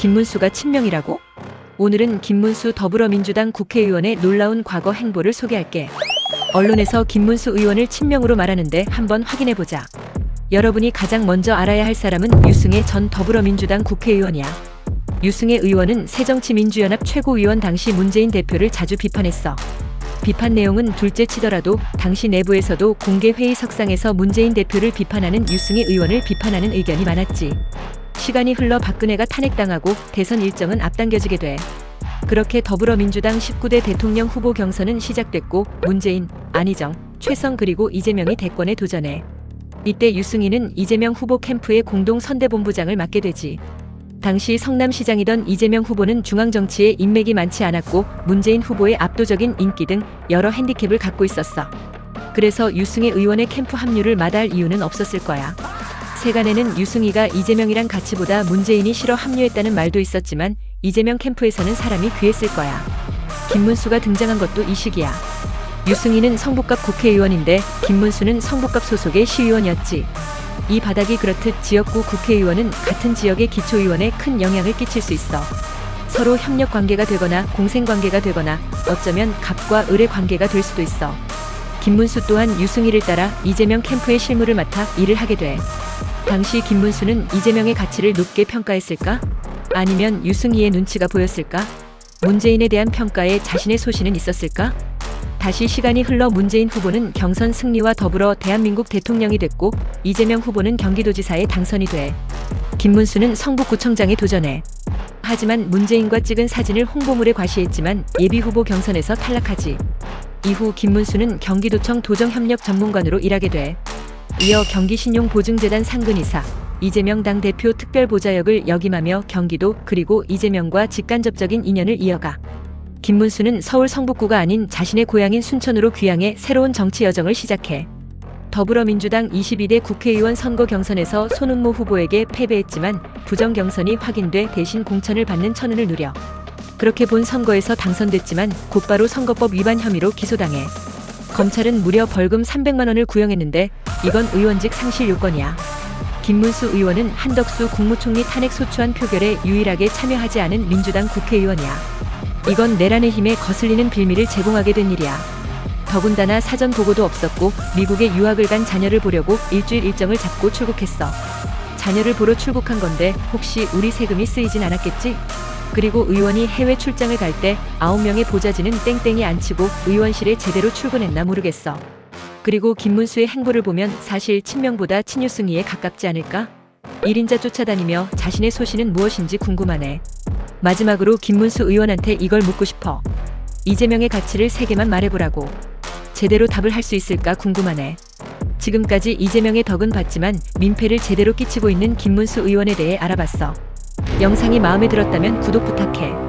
김문수가 친명이라고? 오늘은 김문수 더불어민주당 국회의원의 놀라운 과거 행보를 소개할게. 언론에서 김문수 의원을 친명으로 말하는데 한번 확인해보자. 여러분이 가장 먼저 알아야 할 사람은 유승애 전 더불어민주당 국회의원이야. 유승애 의원은 새정치민주연합 최고위원 당시 문재인 대표를 자주 비판했어. 비판 내용은 둘째 치더라도 당시 내부에서도 공개 회의석상에서 문재인 대표를 비판하는 유승애 의원을 비판하는 의견이 많았지. 시간이 흘러 박근혜가 탄핵당하고 대선 일정은 앞당겨지게 돼. 그렇게 더불어민주당 19대 대통령 후보 경선은 시작됐고 문재인, 안희정, 최성 그리고 이재명이 대권에 도전해. 이때 유승희는 이재명 후보 캠프의 공동 선대본부장을 맡게 되지. 당시 성남시장이던 이재명 후보는 중앙정치에 인맥이 많지 않았고 문재인 후보의 압도적인 인기 등 여러 핸디캡을 갖고 있었어. 그래서 유승희 의원의 캠프 합류를 마다할 이유는 없었을 거야. 세간에는 유승희가 이재명이랑 같이 보다 문재인이 싫어 합류했다는 말도 있었지만 이재명 캠프에서는 사람이 귀했을 거야. 김문수가 등장한 것도 이 시기야. 유승희는 성북갑 국회의원인데 김문수는 성북갑 소속의 시의원이었지. 이 바닥이 그렇듯 지역구 국회의원은 같은 지역의 기초의원에 큰 영향을 끼칠 수 있어. 서로 협력 관계가 되거나 공생 관계가 되거나 어쩌면 갑과 을의 관계가 될 수도 있어. 김문수 또한 유승희를 따라 이재명 캠프의 실무를 맡아 일을 하게 돼. 당시 김문수는 이재명의 가치를 높게 평가했을까? 아니면 유승희의 눈치가 보였을까? 문재인에 대한 평가에 자신의 소신은 있었을까? 다시 시간이 흘러 문재인 후보는 경선 승리와 더불어 대한민국 대통령이 됐고 이재명 후보는 경기도지사에 당선이 돼. 김문수는 성북구청장에 도전해. 하지만 문재인과 찍은 사진을 홍보물에 과시했지만 예비후보 경선에서 탈락하지. 이후 김문수는 경기도청 도정협력 전문관으로 일하게 돼. 이어 경기신용보증재단 상근이사, 이재명 당대표 특별보좌역을 역임하며 경기도 그리고 이재명과 직간접적인 인연을 이어가. 김문수는 서울 성북구가 아닌 자신의 고향인 순천으로 귀향해 새로운 정치 여정을 시작해. 더불어민주당 22대 국회의원 선거 경선에서 손은모 후보에게 패배했지만 부정 경선이 확인돼 대신 공천을 받는 천운을 누려. 그렇게 본 선거에서 당선됐지만 곧바로 선거법 위반 혐의로 기소당해. 검찰은 무려 벌금 300만 원을 구형했는데 이건 의원직 상실 요건이야. 김문수 의원은 한덕수 국무총리 탄핵 소추안 표결에 유일하게 참여하지 않은 민주당 국회의원이야. 이건 내란의 힘에 거슬리는 빌미를 제공하게 된 일이야. 더군다나 사전 보고도 없었고 미국에 유학을 간 자녀를 보려고 일주일 일정을 잡고 출국했어. 자녀를 보러 출국한 건데 혹시 우리 세금이 쓰이진 않았겠지? 그리고 의원이 해외 출장을 갈 때 9명의 보좌진은 땡땡이 안 치고 의원실에 제대로 출근했나 모르겠어. 그리고 김문수의 행보를 보면 사실 친명보다 친유승희에 가깝지 않을까? 1인자 쫓아다니며 자신의 소신은 무엇인지 궁금하네. 마지막으로 김문수 의원한테 이걸 묻고 싶어. 이재명의 가치를 3개만 말해보라고. 제대로 답을 할 수 있을까 궁금하네. 지금까지 이재명의 덕은 봤지만 민폐를 제대로 끼치고 있는 김문수 의원에 대해 알아봤어. 영상이 마음에 들었다면 구독 부탁해.